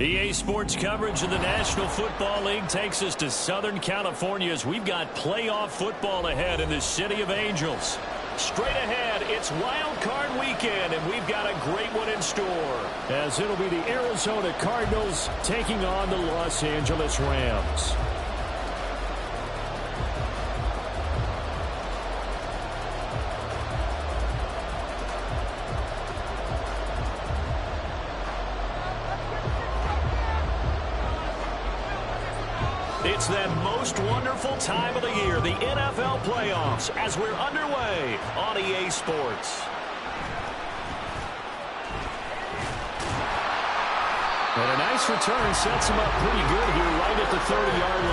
EA Sports coverage of the National Football League takes us to Southern California as we've got playoff football ahead in the City of Angels. Straight ahead, it's Wild Card Weekend, and we've got a great one in store. As it'll be the Arizona Cardinals taking on the Los Angeles Rams. It's that most wonderful time of the year, the NFL playoffs, as we're underway on EA Sports. And a nice return sets him up pretty good here right at the 30-yard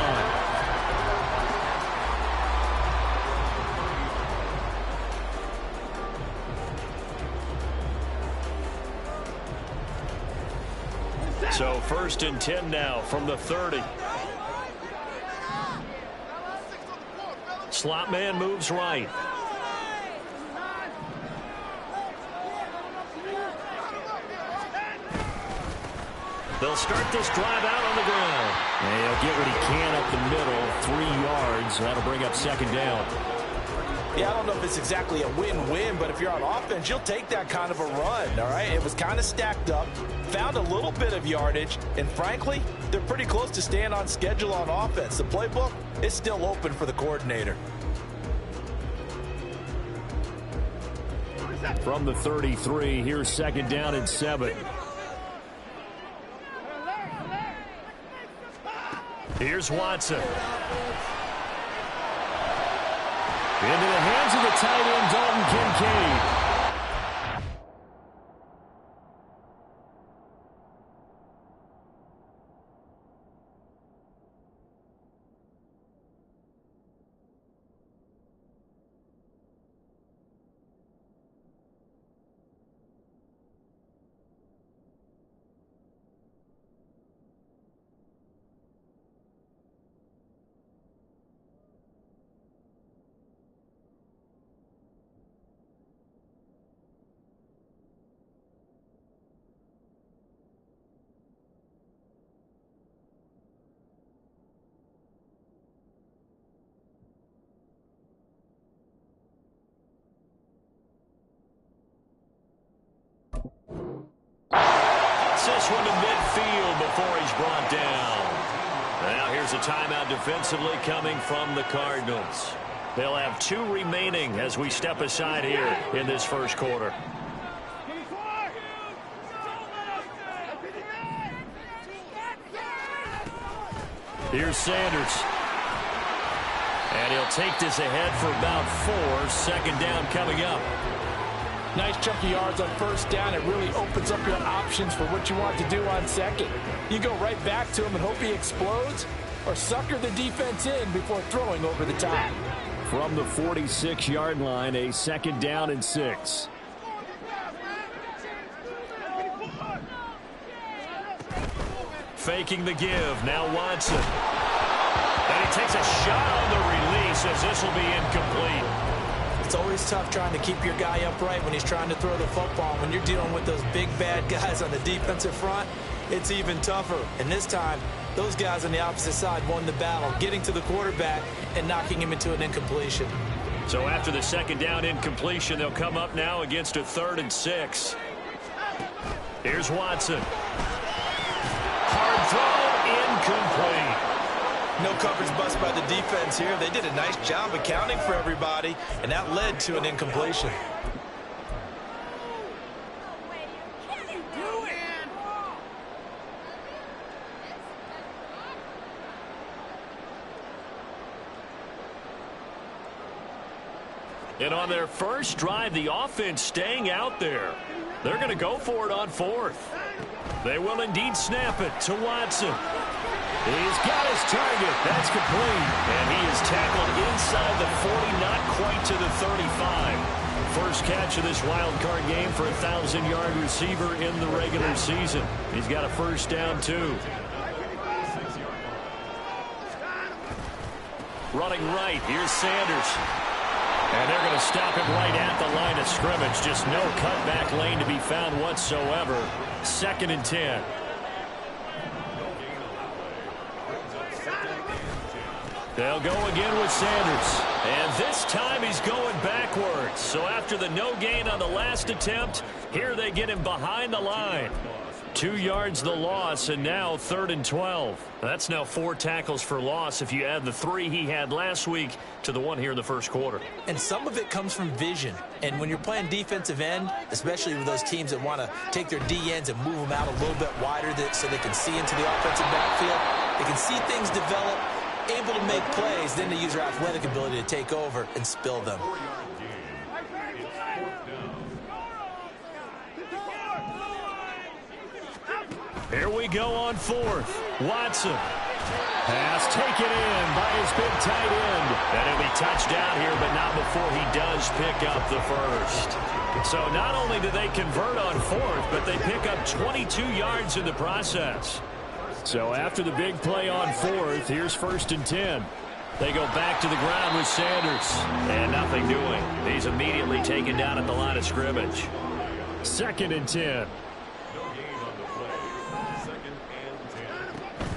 line. So 1st and 10 now from the 30. Slot man moves right. They'll start this drive out on the ground. And he'll get what he can up the middle, 3 yards. That'll bring up 2nd down. Yeah, I don't know if it's exactly a win-win, but if you're on offense, you'll take that kind of a run, all right? It was kind of stacked up, found a little bit of yardage, and frankly, they're pretty close to staying on schedule on offense. The playbook is still open for the coordinator. From the 33, here's 2nd down and 7. Here's Watson. Into the hands of the tight end, Dalton Kincaid. This one to midfield before he's brought down. Now here's a timeout defensively coming from the Cardinals. They'll have 2 remaining as we step aside here in this first quarter. Here's Sanders. And he'll take this ahead for about 4. 2nd down coming up. Nice chunky yards on 1st down. It really opens up your options for what you want to do on 2nd. You go right back to him and hope he explodes, or sucker the defense in before throwing over the top. From the 46-yard line, a 2nd down and 6. Faking the give. Now Watson. And he takes a shot on the release as this will be incomplete. It's always tough trying to keep your guy upright when he's trying to throw the football. When you're dealing with those big, bad guys on the defensive front, it's even tougher. And this time, those guys on the opposite side won the battle, getting to the quarterback and knocking him into an incompletion. So after the 2nd down incompletion, they'll come up now against a 3rd and 6. Here's Watson. Hard throw, incomplete. No coverage bust by the defense here. They did a nice job accounting for everybody, and that led to an incompletion. And on their first drive, the offense staying out there. They're going to go for it on 4th. They will indeed snap it to Watson. He's got his target. That's complete. And he is tackled inside the 40, not quite to the 35. First catch of this wild card game for a 1,000-yard receiver in the regular season. He's got a 1st down, too. Running right, here's Sanders. And they're going to stop him right at the line of scrimmage. Just no cutback lane to be found whatsoever. 2nd and 10. They'll go again with Sanders. And this time he's going backwards. So after the no gain on the last attempt, here they get him behind the line. 2 yards the loss, and now 3rd and 12. That's now 4 tackles for loss if you add the 3 he had last week to the 1 here in the first quarter. And some of it comes from vision. And when you're playing defensive end, especially with those teams that want to take their D ends and move them out a little bit wider so they can see into the offensive backfield, they can see things develop, able to make plays, then they use their athletic ability to take over and spill them. Here we go on 4th. Watson. Pass taken in by his big tight end. And he'll be touchdown here, but not before he does pick up the first. So not only do they convert on 4th, but they pick up 22 yards in the process. So after the big play on 4th, here's 1st and 10. They go back to the ground with Sanders. And nothing doing. He's immediately taken down at the line of scrimmage. 2nd and 10.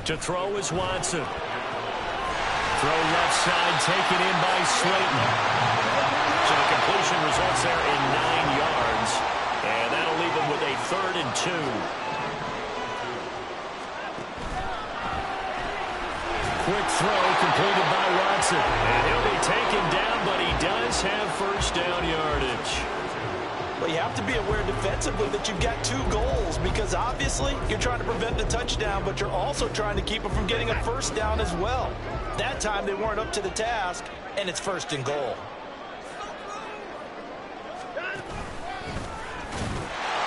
To throw is Watson. Throw left side, taken in by Slayton. So the completion results there in 9 yards. And that'll leave him with a 3rd and 2. Quick throw completed by Watson. And he'll be taken down, but he does have first down yardage. Well, you have to be aware defensively that you've got 2 goals because obviously you're trying to prevent the touchdown, but you're also trying to keep them from getting a first down as well. That time they weren't up to the task, and it's 1st and goal.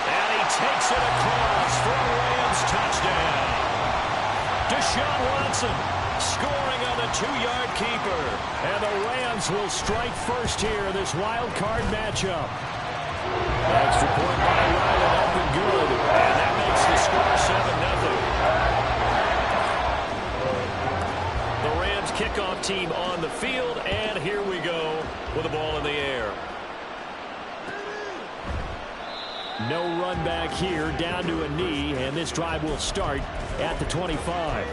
And he takes it across for a Rams touchdown. Deshaun Watson scoring on the 2-yard keeper. And the Rams will strike first here in this wild card matchup. Extra point by Ryland up and good. And that makes the score 7-0. The Rams kickoff team on the field. And here we go with the ball in the air. No run back here, down to a knee. And this drive will start at the 25.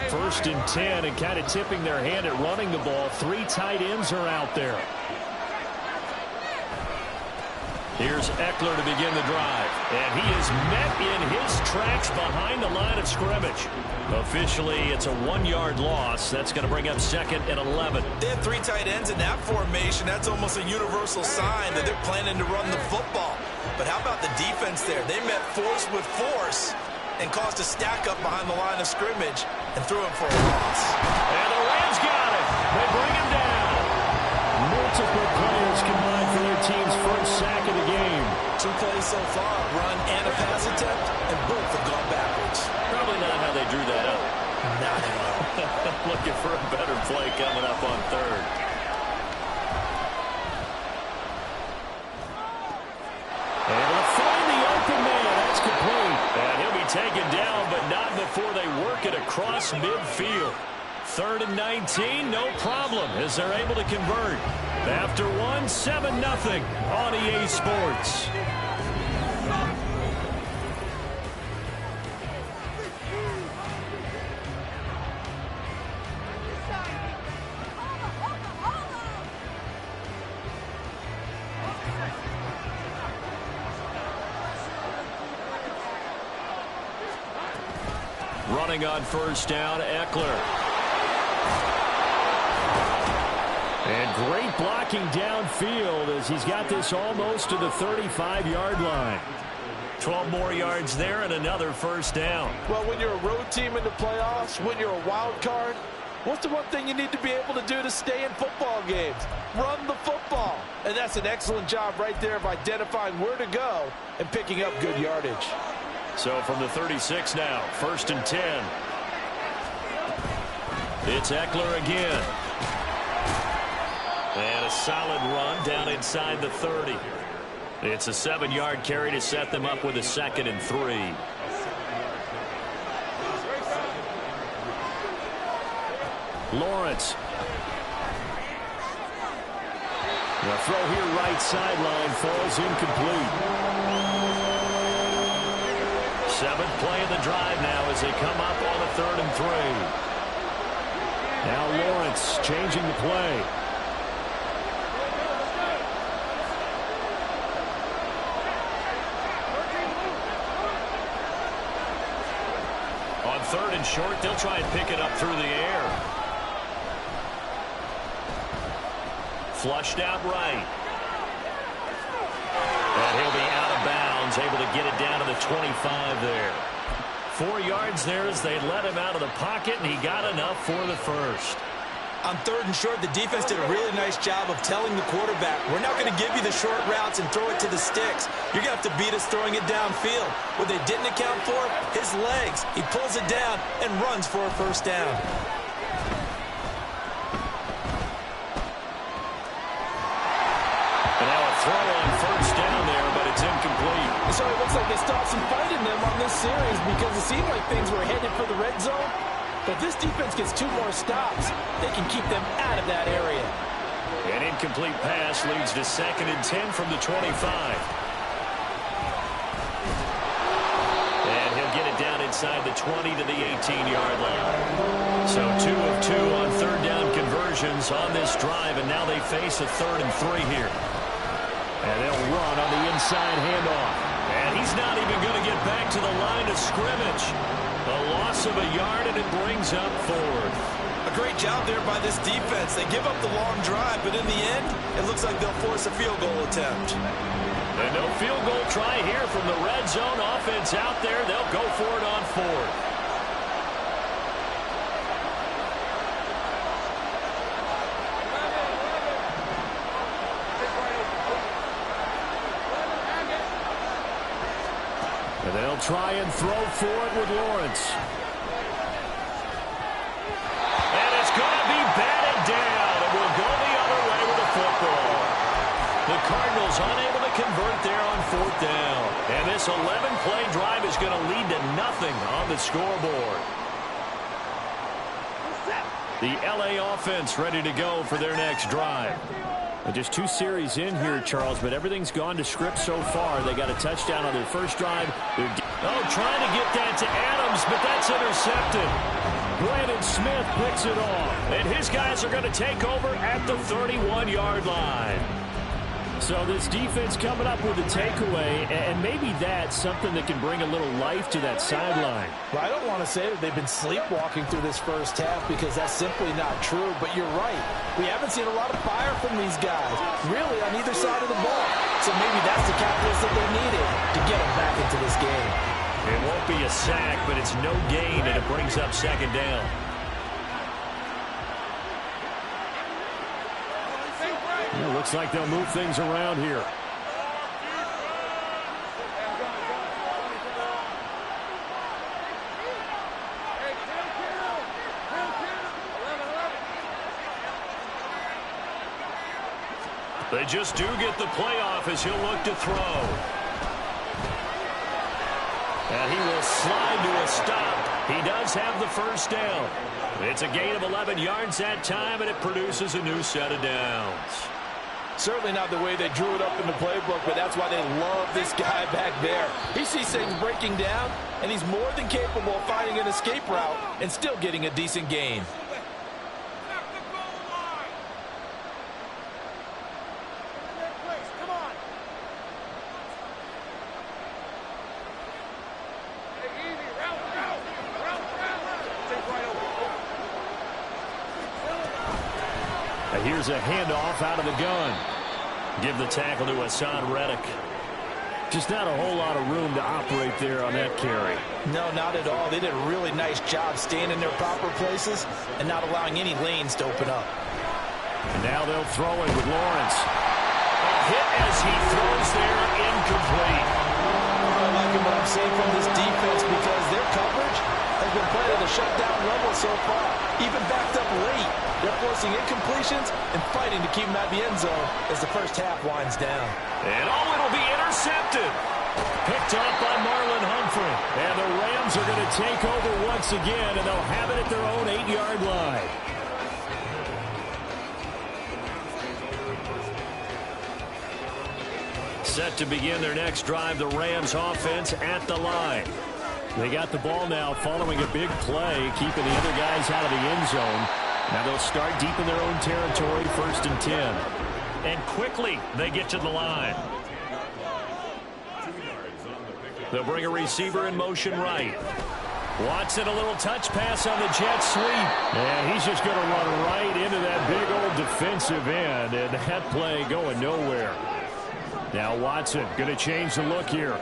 First and 10, and kind of tipping their hand at running the ball. 3 tight ends are out there. Here's Eckler to begin the drive. And he is met in his tracks behind the line of scrimmage. Officially, it's a 1-yard loss. That's going to bring up 2nd and 11. They have 3 tight ends in that formation. That's almost a universal sign that they're planning to run the football. But how about the defense there? They met force with force and caused a stack up behind the line of scrimmage and threw him for a loss. And the Rams got it. They bring him down. Multiple players combined for their team's first sack of the game. 2 plays so far, run and a pass attempt, and both have gone backwards. Probably not how they drew that up. Not at all. Looking for a better play coming up on 3rd. Able to find the open man. That's complete. And he'll be taken down, but not before they work it across midfield. 3rd and 19, no problem, as they're able to convert. After 1, 7-0 on EA Sports. Running on first down, Eckler. And great blocking downfield as he's got this almost to the 35-yard line. 12 more yards there and another first down. Well, when you're a road team in the playoffs, when you're a wild card, what's the one thing you need to be able to do to stay in football games? Run the football. And that's an excellent job right there of identifying where to go and picking up good yardage. So from the 36 now, 1st and 10. It's Eckler again. And a solid run down inside the 30. It's a 7-yard carry to set them up with a 2nd and 3. Lawrence. The throw here right sideline falls incomplete. 7th play of the drive now as they come up on a 3rd and 3. Now Lawrence changing the play. On 3rd and short, they'll try and pick it up through the air. Flushed out right. And he'll be out of bounds, able to get it down to the 25 there. 4 yards there as they let him out of the pocket, and he got enough for the first. On 3rd and short, the defense did a really nice job of telling the quarterback, we're not going to give you the short routes and throw it to the sticks. You're going to have to beat us throwing it downfield. What they didn't account for, his legs. He pulls it down and runs for a first down. And now a throw on first down there, but it's incomplete. So it looks like they stopped some fight in them on this series because it seemed like things were headed for the red zone. But this defense gets 2 more stops. They can keep them out of that area. An incomplete pass leads to 2nd and 10 from the 25. And he'll get it down inside the 20 to the 18-yard line. So 2 of 2 on 3rd down conversions on this drive, and now they face a 3rd and 3 here. And they'll run on the inside handoff. And he's not even going to get back to the line of scrimmage. A loss of a yard, and it brings up 4th. A great job there by this defense. They give up the long drive, but in the end, it looks like they'll force a field goal attempt. And no field goal try here from the red zone. Offense out there. They'll go for it on 4th. And they'll try and throw for it with Lawrence. And it's going to be batted down. It will go the other way with the football. The Cardinals unable to convert there on 4th down. And this 11-play drive is going to lead to nothing on the scoreboard. The LA offense ready to go for their next drive. And just 2 series in here, Charles, but everything's gone to script so far. They got a touchdown on their first drive. Trying to get that to Adams, but that's intercepted. Brandon Smith picks it off. And his guys are going to take over at the 31-yard line. So this defense coming up with a takeaway, and maybe that's something that can bring a little life to that sideline. Well, I don't want to say that they've been sleepwalking through this first half because that's simply not true, but you're right. We haven't seen a lot of fire from these guys, really on either side of the ball. So maybe that's the catalyst that they needed to get them back into this game. It won't be a sack, but it's no gain, and it brings up 2nd down. It looks like they'll move things around here. They just do get the playoff as he'll look to throw. And he will slide to a stop. He does have the first down. It's a gain of 11 yards that time, and it produces a new set of downs. Certainly not the way they drew it up in the playbook, but that's why they love this guy back there. He sees things breaking down, and he's more than capable of finding an escape route and still getting a decent gain. Here's a handoff out of the gun. Give the tackle to Hassan Reddick. Just not a whole lot of room to operate there on that carry. No, not at all. They did a really nice job staying in their proper places and not allowing any lanes to open up. And now they'll throw it with Lawrence. A hit as he throws there, incomplete. I like what I'm seeing from this defense because their coverage has been played at a shutdown level so far. Even backed up late, they're forcing incompletions and fighting to keep them at the end zone as the first half winds down. And it'll be intercepted. Picked up by Marlon Humphrey. And the Rams are going to take over once again, and they'll have it at their own 8-yard line. Set to begin their next drive, the Rams offense at the line. They got the ball now following a big play, keeping the other guys out of the end zone. Now they'll start deep in their own territory, 1st and 10. And quickly they get to the line. They'll bring a receiver in motion right. Watson, a little touch pass on the jet sweep. And he's just going to run right into that big old defensive end, and that play going nowhere. Now Watson going to change the look here.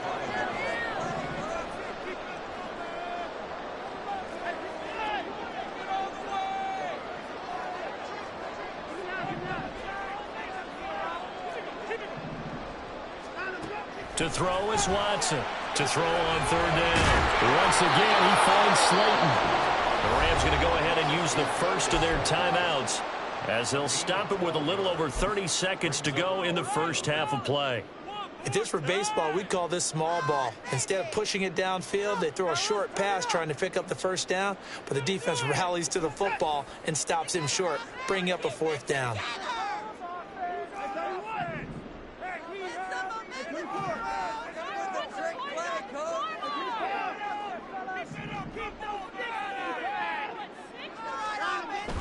To throw is Watson. To throw on 3rd down. Once again, he finds Slayton. The Rams going to go ahead and use the first of their timeouts as they'll stop it with a little over 30 seconds to go in the first half of play. If this were baseball, we'd call this small ball. Instead of pushing it downfield, they throw a short pass trying to pick up the 1st down, but the defense rallies to the football and stops him short, bringing up a 4th down.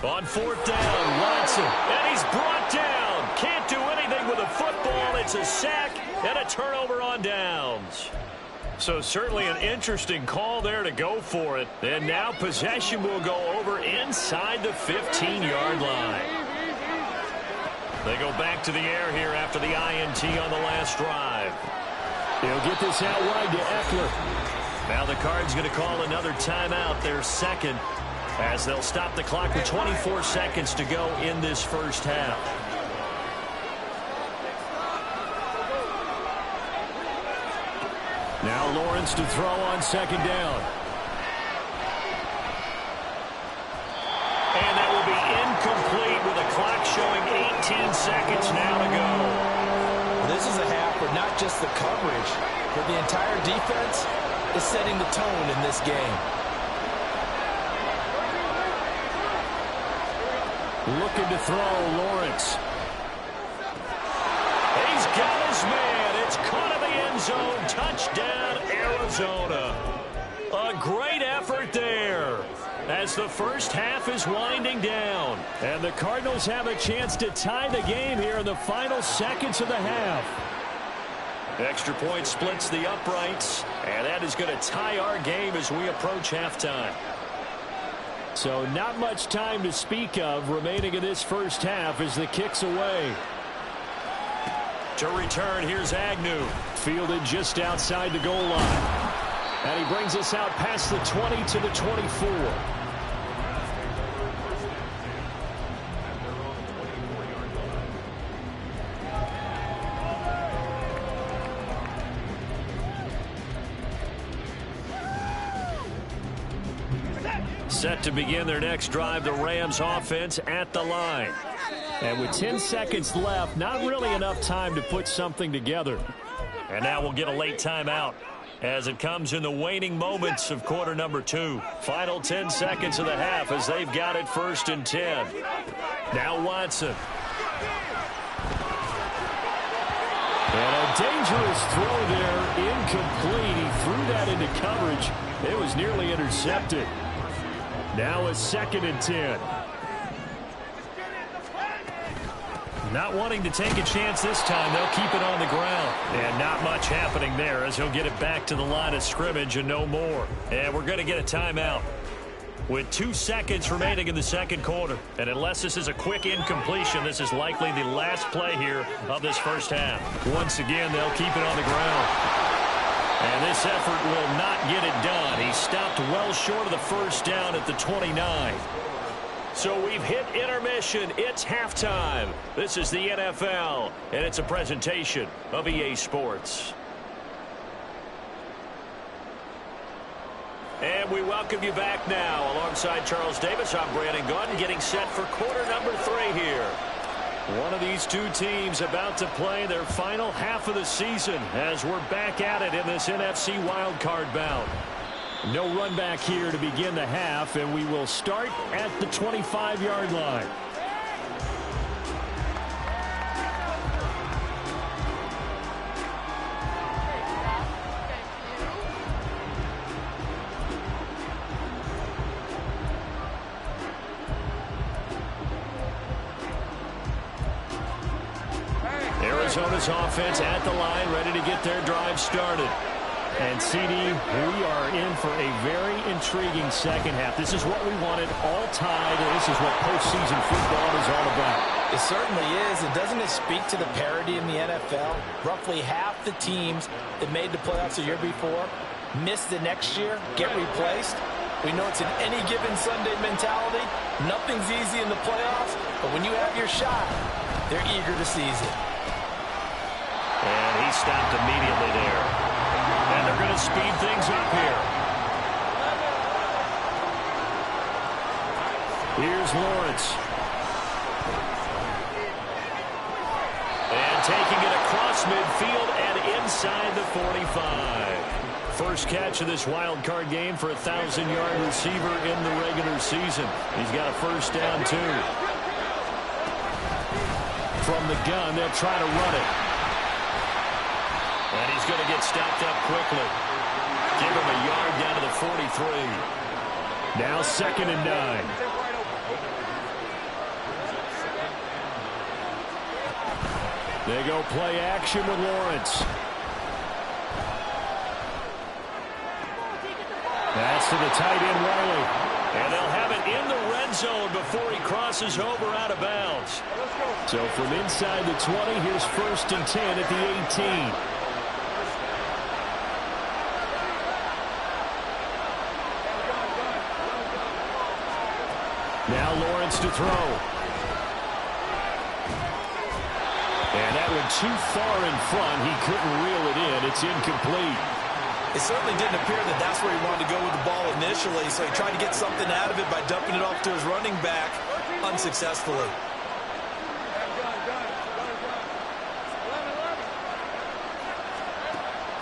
On 4th down, Watson, and he's brought down. Can't do anything with a football. It's a sack and a turnover on downs. So certainly an interesting call there to go for it. And now possession will go over inside the 15-yard line. They go back to the air here after the INT on the last drive. He'll get this out wide to Eckler. Now the Cards going to call another timeout, their second, as they'll stop the clock with 24 seconds to go in this first half. Now Lawrence to throw on 2nd down. And that will be incomplete with the clock showing 18 seconds now to go. Well, this is a half where not just the coverage, but the entire defense is setting the tone in this game. Looking to throw, Lawrence. He's got his man. It's caught in the end zone. Touchdown, Arizona. A great effort there as the first half is winding down. And the Cardinals have a chance to tie the game here in the final seconds of the half. Extra point splits the uprights, and that is going to tie our game as we approach halftime. So not much time to speak of remaining in this first half as the kick's away. To return, here's Agnew. Fielded just outside the goal line. And he brings us out past the 20 to the 24. Set to begin their next drive, the Rams offense at the line. And with 10 seconds left, not really enough time to put something together. And now we'll get a late timeout as it comes in the waning moments of quarter number 2. Final 10 seconds of the half as they've got it 1st and 10. Now Watson. And a dangerous throw there, incomplete. He threw that into coverage. It was nearly intercepted. Now a 2nd and 10. Not wanting to take a chance this time, they'll keep it on the ground. And not much happening there as he'll get it back to the line of scrimmage and no more. And we're going to get a timeout with 2 seconds remaining in the second quarter. And unless this is a quick incompletion, this is likely the last play here of this first half. Once again, they'll keep it on the ground. And this effort will not get it done. He stopped well short of the first down at the 29. So we've hit intermission. It's halftime. This is the NFL, and it's a presentation of EA Sports. And we welcome you back now. Alongside Charles Davis, I'm Brandon Gaudin, getting set for quarter number 3 here. One of these two teams about to play their final half of the season as we're back at it in this NFC wildcard bout. No run back here to begin the half, and we will start at the 25-yard line. Arizona's offense at the line, ready to get their drive started. And, CD, we are in for a very intriguing second half. This is what we wanted, all tied, and this is what postseason football is all about. It certainly is. And doesn't it speak to the parity in the NFL? Roughly half the teams that made the playoffs the year before miss the next year, get replaced. We know it's an any given Sunday mentality. Nothing's easy in the playoffs, but when you have your shot, they're eager to seize it. And he stopped immediately there. And they're going to speed things up here. Here's Lawrence. And taking it across midfield and inside the 45. First catch of this wild card game for a 1,000-yard receiver in the regular season. He's got a first down, too. From the gun, they'll try to run it. And he's going to get stopped up quickly. Give him a yard down to the 43. Now 2nd and 9. They go play action with Lawrence. That's to the tight end, Riley. And they'll have it in the red zone before he crosses over out of bounds. So from inside the 20, here's 1st and 10 at the 18. Now Lawrence to throw. And that one too far in front. He couldn't reel it in. It's incomplete. It certainly didn't appear that that's where he wanted to go with the ball initially, so he tried to get something out of it by dumping it off to his running back unsuccessfully.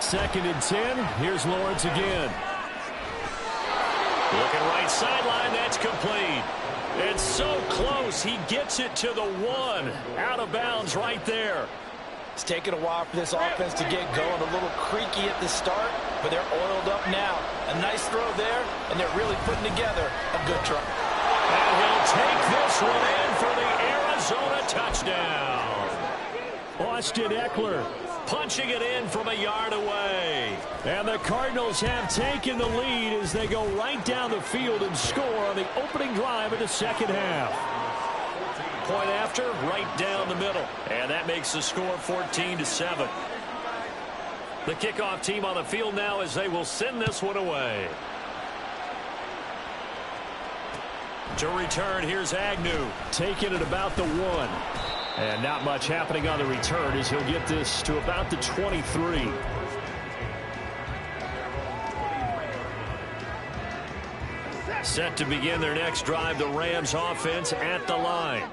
Second and 10. Here's Lawrence again. Looking right sideline. That's complete. It's so close. He gets it to the 1. Out of bounds right there. It's taken a while for this offense to get going. A little creaky at the start, but they're oiled up now. A nice throw there, and they're really putting together a good try. And he'll take this one in for the Arizona touchdown. Austin Eckler punching it in from a yard away. And the Cardinals have taken the lead as they go right down the field and score on the opening drive of the second half. Point after, right down the middle. And that makes the score 14-7. The kickoff team on the field now as they will send this one away. To return, here's Agnew. Taking it about the 1. And not much happening on the return as he'll get this to about the 23. Set to begin their next drive, the Rams offense at the line.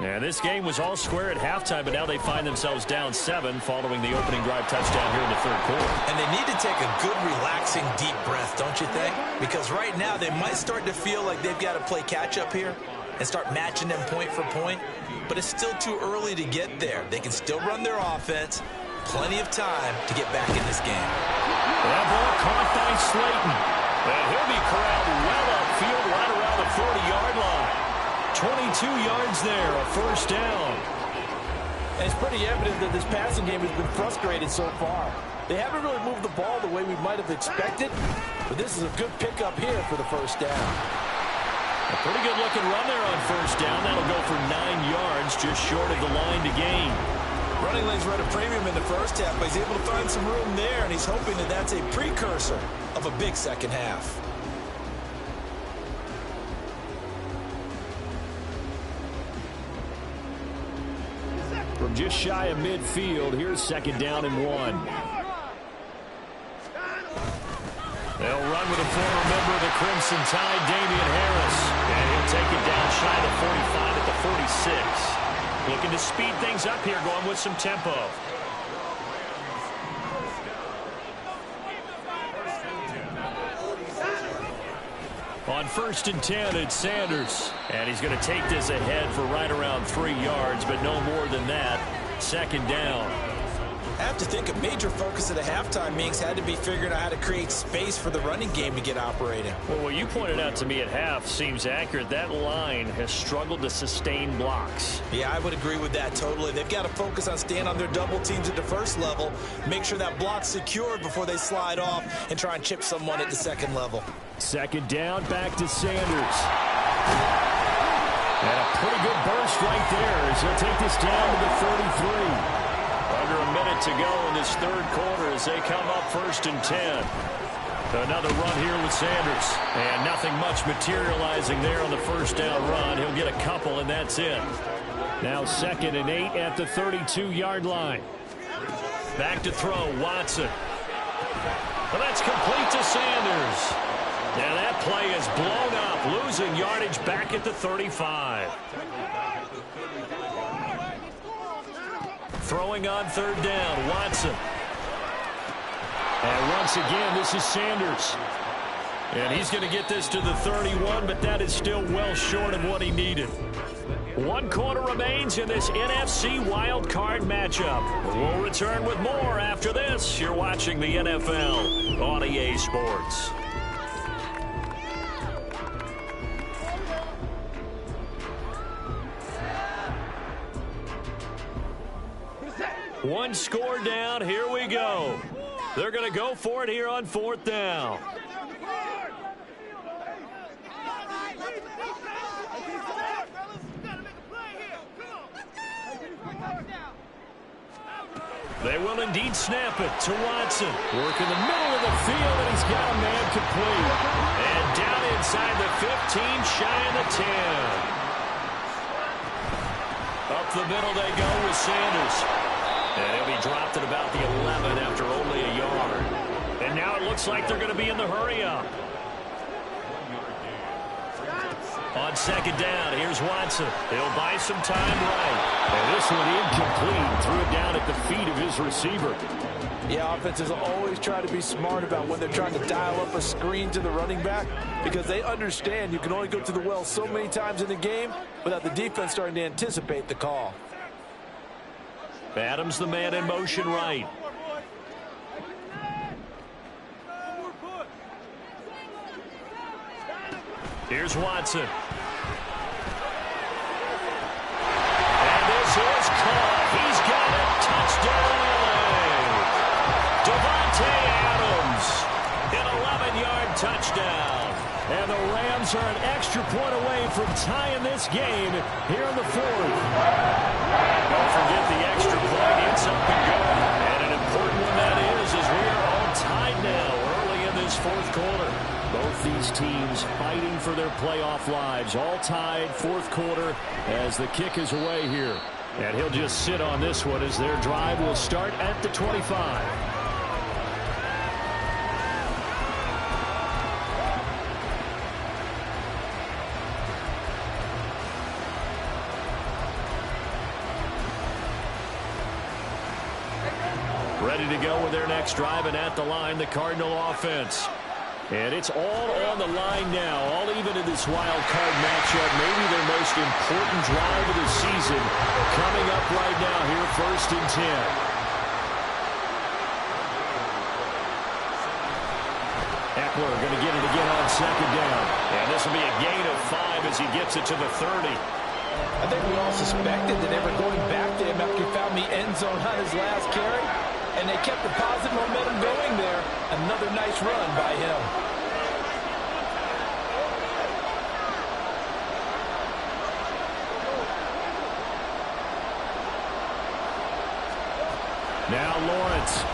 And this game was all square at halftime, but now they find themselves down 7 following the opening drive touchdown here in the third quarter. And they need to take a good, relaxing, deep breath, don't you think? Because right now they might start to feel like they've got to play catch-up here and start matching them point for point. But it's still too early to get there. They can still run their offense. Plenty of time to get back in this game. That ball caught by Slayton. And he'll be corralled well upfield right around the 40-yard line. 22 yards there, a first down. And it's pretty evident that this passing game has been frustrated so far. They haven't really moved the ball the way we might have expected, but this is a good pickup here for the first down. A pretty good-looking run there on first down. That'll go for 9 yards, just short of the line to gain. Running lanes were at a premium in the first half, but he's able to find some room there, and he's hoping that that's a precursor of a big second half. From just shy of midfield, here's 2nd down and 1. They'll run with a former member of the Crimson Tide, Damian Harris. And he'll take it down shy of the 45 at the 46. Looking to speed things up here, going with some tempo. On 1st and 10, it's Sanders. And he's going to take this ahead for right around 3 yards, but no more than that. 2nd down. I have to think a major focus of the halftime meetings had to be figuring out how to create space for the running game to get operating. Well, what you pointed out to me at half seems accurate. That line has struggled to sustain blocks. Yeah, I would agree with that totally. They've got to focus on staying on their double teams at the first level, make sure that block's secured before they slide off and try and chip someone at the second level. Second down, back to Sanders. And a pretty good burst right there as he'll take this down to the 33. Under a minute to go in this third quarter as they come up 1st and 10. Another run here with Sanders. And nothing much materializing there on the first down run. He'll get a couple, and that's it. Now 2nd and 8 at the 32-yard line. Back to throw, Watson. Well, that's complete to Sanders. Now that play is blown up, losing yardage back at the 35. Throwing on 3rd down, Watson. And once again, this is Sanders. And he's going to get this to the 31, but that is still well short of what he needed. 1 quarter remains in this NFC Wild Card matchup. We'll return with more after this. You're watching the NFL on EA Sports. One score down. Here we go. They're going to go for it here on 4th down. They will indeed snap it to Watson. Work in the middle of the field, and he's got a man complete. And down inside the 15, shy of the 10. Up the middle they go with Sanders. And he'll be dropped at about the 11 after only a yard. And now it looks like they're going to be in the hurry-up. On 2nd down, here's Watson. He'll buy some time right. And this one incomplete. Threw it down at the feet of his receiver. Yeah, offenses always try to be smart about when they're trying to dial up a screen to the running back because they understand you can only go to the well so many times in the game without the defense starting to anticipate the call. Adams the man in motion right. Here's Watson. And this is caught. He's got it. Touchdown. Devontae Adams. An 11-yard touchdown. And the Rams are an extra point away from tying this game here in the 4th. Don't forget the extra point. It's up and going. And an important one that is as we are all tied now early in this 4th quarter. Both these teams fighting for their playoff lives. All tied, 4th quarter as the kick is away here. And he'll just sit on this one as their drive will start at the 25. Ready to go with their next drive, and at the line, the Cardinal offense. And it's all on the line now, all even in this wild card matchup. Maybe their most important drive of the season coming up right now here, 1st and 10. Eckler going to get it again on 2nd down. And this will be a gain of 5 as he gets it to the 30. I think we all suspected that they were going back to him after he found the end zone on his last carry. And they kept the positive momentum going there. Another nice run by him. Now Lawrence.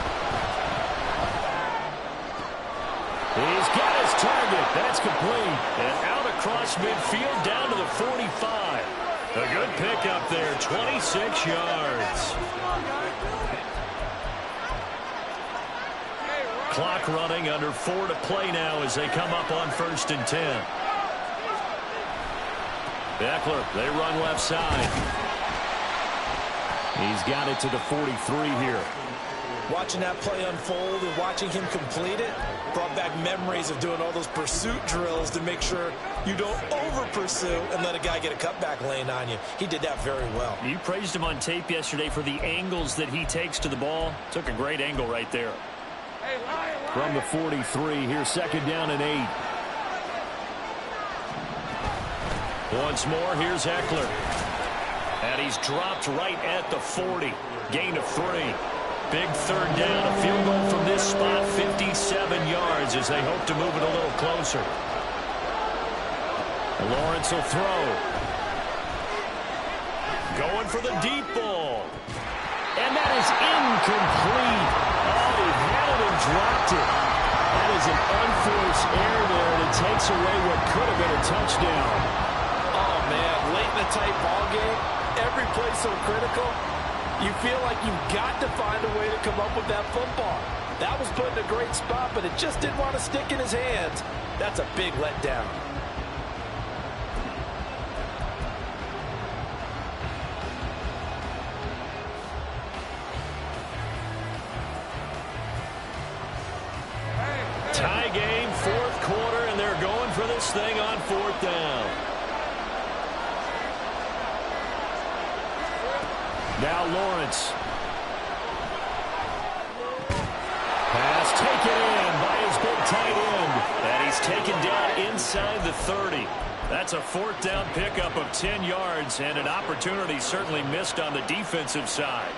He's got his target. That's complete. And out across midfield down to the 45. A good pickup there, 26 yards. Clock running, under 4 to play now as they come up on 1st and 10. Eckler, they run left side. He's got it to the 43 here. Watching that play unfold and watching him complete it brought back memories of doing all those pursuit drills to make sure you don't over-pursue and let a guy get a cutback lane on you. He did that very well. You praised him on tape yesterday for the angles that he takes to the ball. Took a great angle right there. From the 43, here's second down and 8. Once more, here's Eckler. And he's dropped right at the 40. Gain of 3. Big third down. A field goal from this spot, 57 yards as they hope to move it a little closer. Lawrence will throw. Going for the deep ball. And that is incomplete. Oh, he had it and dropped it. That is an unforced error there, and it takes away what could have been a touchdown. Oh, man, late in the tight ball game, every play so critical, you feel like you've got to find a way to come up with that football. That was put in a great spot, but it just didn't want to stick in his hands. That's a big letdown. Tie game, fourth quarter, and they're going for this thing on fourth down. Now Lawrence. Pass taken in by his big tight end. And he's taken down inside the 30. That's a fourth down pickup of 10 yards, and an opportunity certainly missed on the defensive side.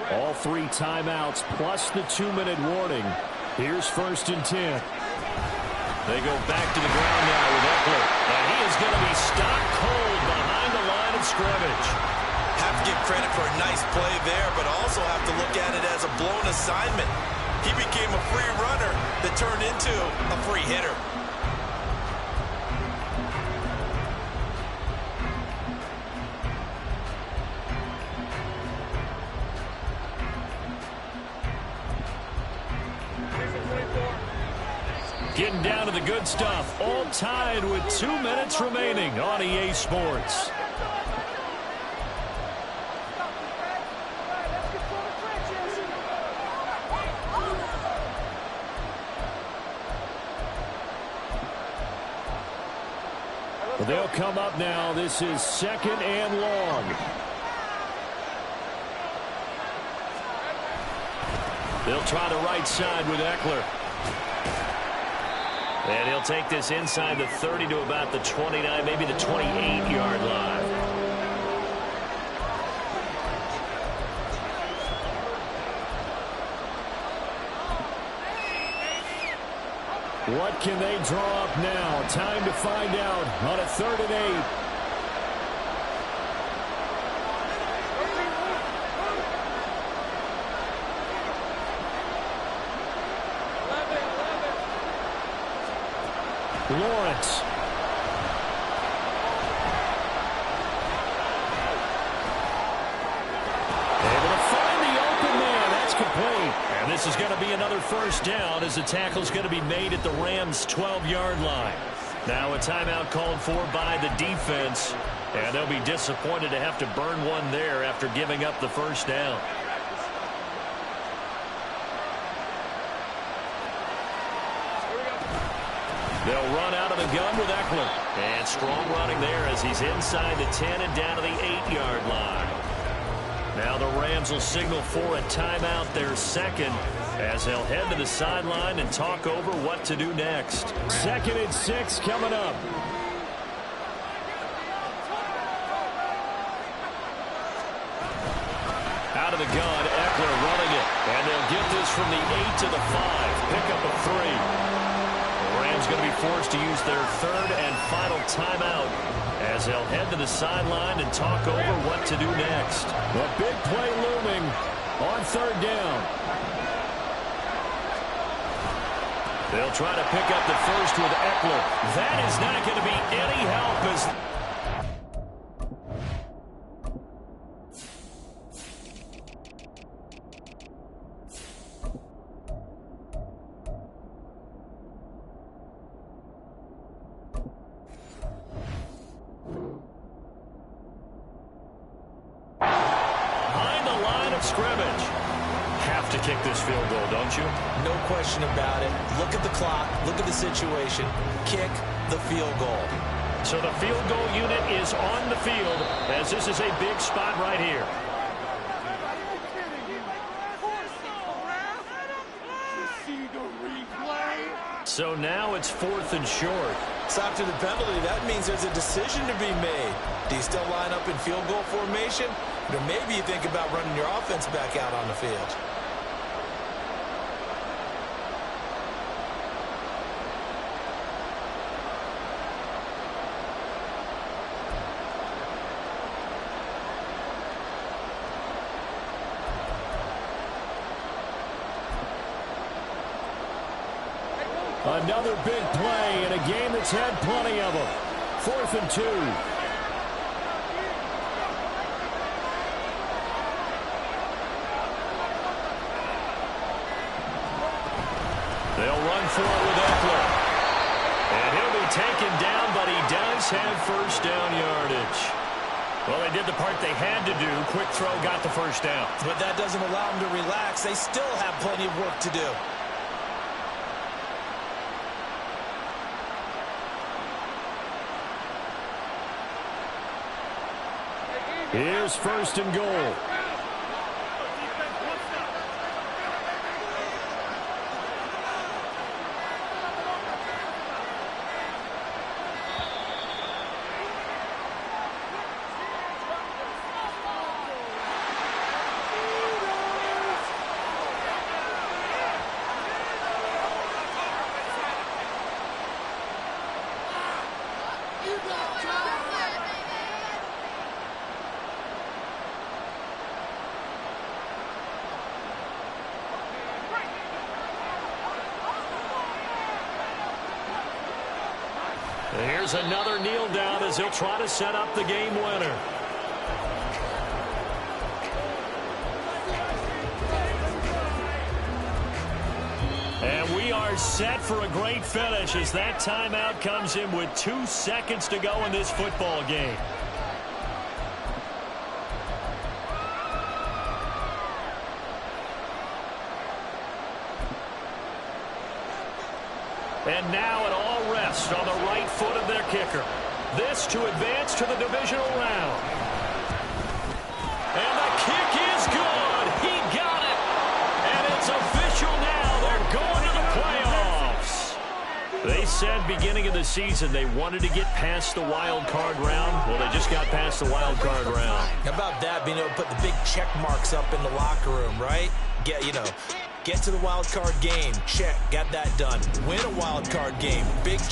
All 3 timeouts plus the 2-minute warning. Here's first and 10. They go back to the ground now with Eckler. And he is going to be stopped cold behind the line of scrimmage. Have to give credit for a nice play there, but also have to look at it as a blown assignment. He became a free runner that turned into a free hitter. Getting down to the good stuff. All tied with 2 minutes remaining on EA Sports. They'll come up now. This is second and long. They'll try the right side with Eckler. And he'll take this inside the 30 to about the 29, maybe the 28-yard line. What can they draw up now? Time to find out on a 3rd and 8. Lawrence. Able to find the open man. That's complete. And this is going to be another first down as the tackle's going to be made at the Rams' 12-yard line. Now a timeout called for by the defense. And they'll be disappointed to have to burn one there after giving up the first down. They'll run out of the gun with Eckler. And strong running there as he's inside the 10 and down to the 8-yard line. Now the Rams will signal for a timeout, their second, as they'll head to the sideline and talk over what to do next. 2nd and 6 coming up. Out of the gun, Eckler running it. And they'll get this from the 8 to the 5. Pickup of 3. Rams going to be forced to use their 3rd and final timeout as they'll head to the sideline and talk over what to do next. The big play looming on 3rd down. They'll try to pick up the first with Eckler. That is not going to be any help as scrimmage. Have to kick this field goal, don't you? No question about it. Look at the clock. Look at the situation. Kick the field goal. So the field goal unit is on the field as this is a big spot right here. So now it's 4th and short. So after the penalty, that means there's a decision to be made. Do you still line up in field goal formation? Or maybe you think about running your offense back out on the field. Another big play in a game that's had plenty of them. 4th and 2. They'll run for it with Eckler. And he'll be taken down, but he does have first down yardage. Well, they did the part they had to do. Quick throw got the first down. But that doesn't allow them to relax. They still have plenty of work to do. Here's 1st and goal. Here's another kneel down as he'll try to set up the game winner. And we are set for a great finish as that timeout comes in with 2 seconds to go in this football game. And now it all rests on the right foot of their kicker. This to advance to the divisional round. And the kick is good. He got it. And it's official now. They're going to the playoffs. They said beginning of the season they wanted to get past the wild card round. Well, they just got past the wild card round. How about that, being able to put the big check marks up in the locker room, right? Get to the wild card game. Check. Got that done. Win a wild card game. Big check.